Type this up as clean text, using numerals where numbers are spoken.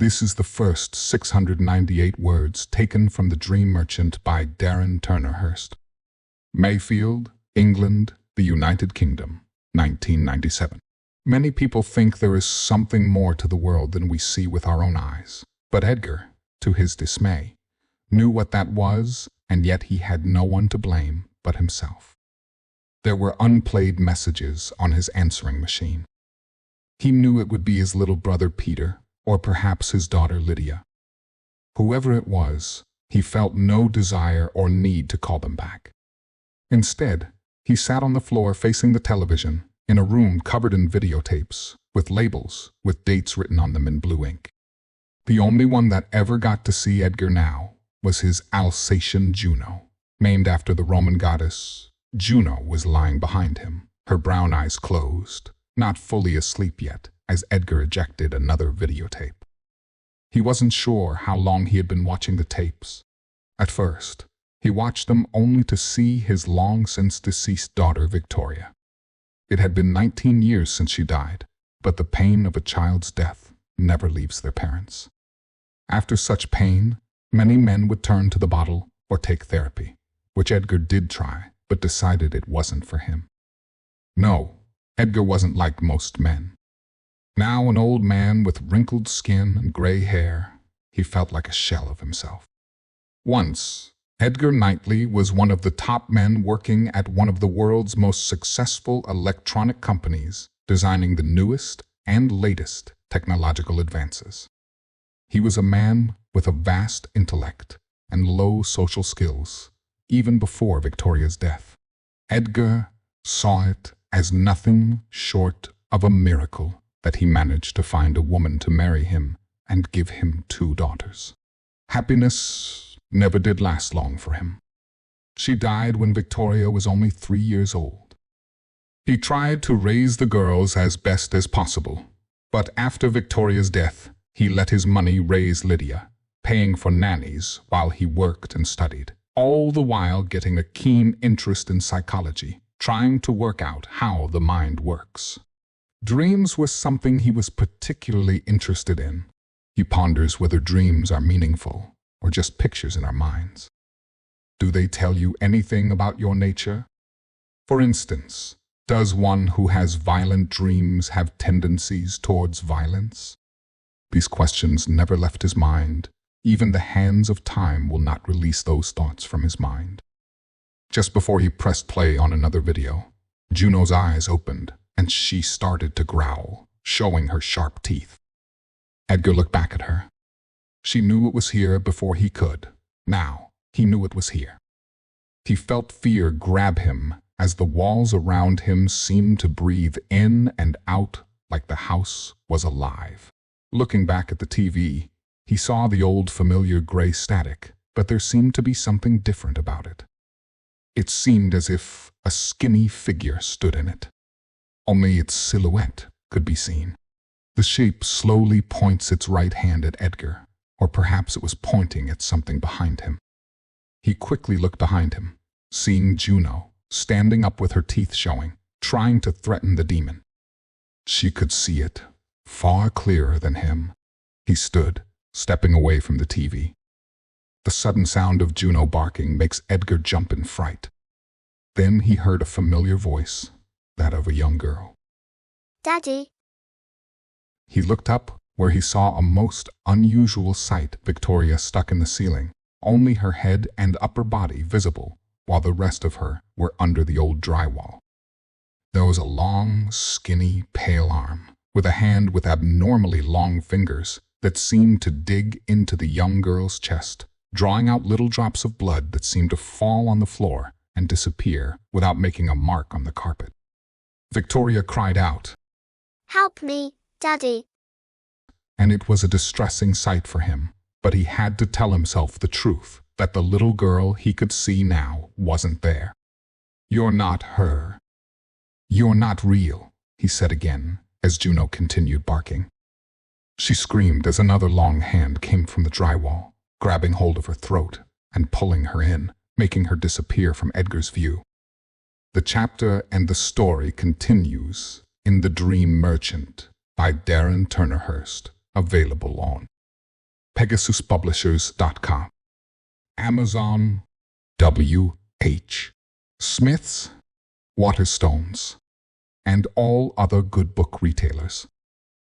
This is the first 698 words taken from The Dream Merchant by Darren Turner Hurst. Mayfield, England, the United Kingdom, 1997. Many people think there is something more to the world than we see with our own eyes. But Edgar, to his dismay, knew what that was, and yet he had no one to blame but himself. There were unplayed messages on his answering machine. He knew it would be his little brother Peter, or perhaps his daughter Lydia. Whoever it was, he felt no desire or need to call them back. Instead, he sat on the floor facing the television, in a room covered in videotapes, with labels, with dates written on them in blue ink. The only one that ever got to see Edgar now was his Alsatian Juno. Named after the Roman goddess, Juno was lying behind him, her brown eyes closed, not fully asleep yet, as Edgar ejected another videotape. He wasn't sure how long he had been watching the tapes. At first, he watched them only to see his long-since-deceased daughter Victoria. It had been 19 years since she died, but the pain of a child's death never leaves their parents. After such pain, many men would turn to the bottle or take therapy, which Edgar did try, but decided it wasn't for him. No, Edgar wasn't like most men. Now an old man with wrinkled skin and gray hair, he felt like a shell of himself. Once, Edgar Knightley was one of the top men working at one of the world's most successful electronic companies, designing the newest and latest technological advances. He was a man with a vast intellect and low social skills, even before Victoria's death. Edgar saw it as nothing short of a miracle that he managed to find a woman to marry him and give him 2 daughters. Happiness never did last long for him. She died when Victoria was only 3 years old. He tried to raise the girls as best as possible, but after Victoria's death, he let his money raise Lydia, paying for nannies while he worked and studied, all the while getting a keen interest in psychology, trying to work out how the mind works. Dreams was something he was particularly interested in. He ponders whether dreams are meaningful or just pictures in our minds. Do they tell you anything about your nature? For instance, does one who has violent dreams have tendencies towards violence? These questions never left his mind. Even the hands of time will not release those thoughts from his mind. Just before he pressed play on another video, Juno's eyes opened and she started to growl, showing her sharp teeth. Edgar looked back at her. She knew it was here before he could. Now, he knew it was here. He felt fear grab him as the walls around him seemed to breathe in and out like the house was alive. Looking back at the TV, he saw the old familiar gray static, but there seemed to be something different about it. It seemed as if a skinny figure stood in it. Only its silhouette could be seen. The shape slowly points its right hand at Edgar, or perhaps it was pointing at something behind him. He quickly looked behind him, seeing Juno, standing up with her teeth showing, trying to threaten the demon. She could see it, far clearer than him. He stood, stepping away from the TV. The sudden sound of Juno barking makes Edgar jump in fright. Then he heard a familiar voice, that of a young girl. Daddy. He looked up, where he saw a most unusual sight: Victoria stuck in the ceiling, only her head and upper body visible, while the rest of her were under the old drywall. There was a long, skinny, pale arm, with a hand with abnormally long fingers that seemed to dig into the young girl's chest, drawing out little drops of blood that seemed to fall on the floor and disappear without making a mark on the carpet. Victoria cried out, Help me, Daddy. And it was a distressing sight for him, but he had to tell himself the truth, that the little girl he could see now wasn't there. You're not her. You're not real, he said again, as Juno continued barking. She screamed as another long hand came from the drywall, grabbing hold of her throat and pulling her in, making her disappear from Edgar's view. The chapter and the story continues in The Dream Merchant by Darren Turner Hurst, available on PegasusPublishers.com, Amazon, W.H. Smith's, Waterstones, and all other good book retailers.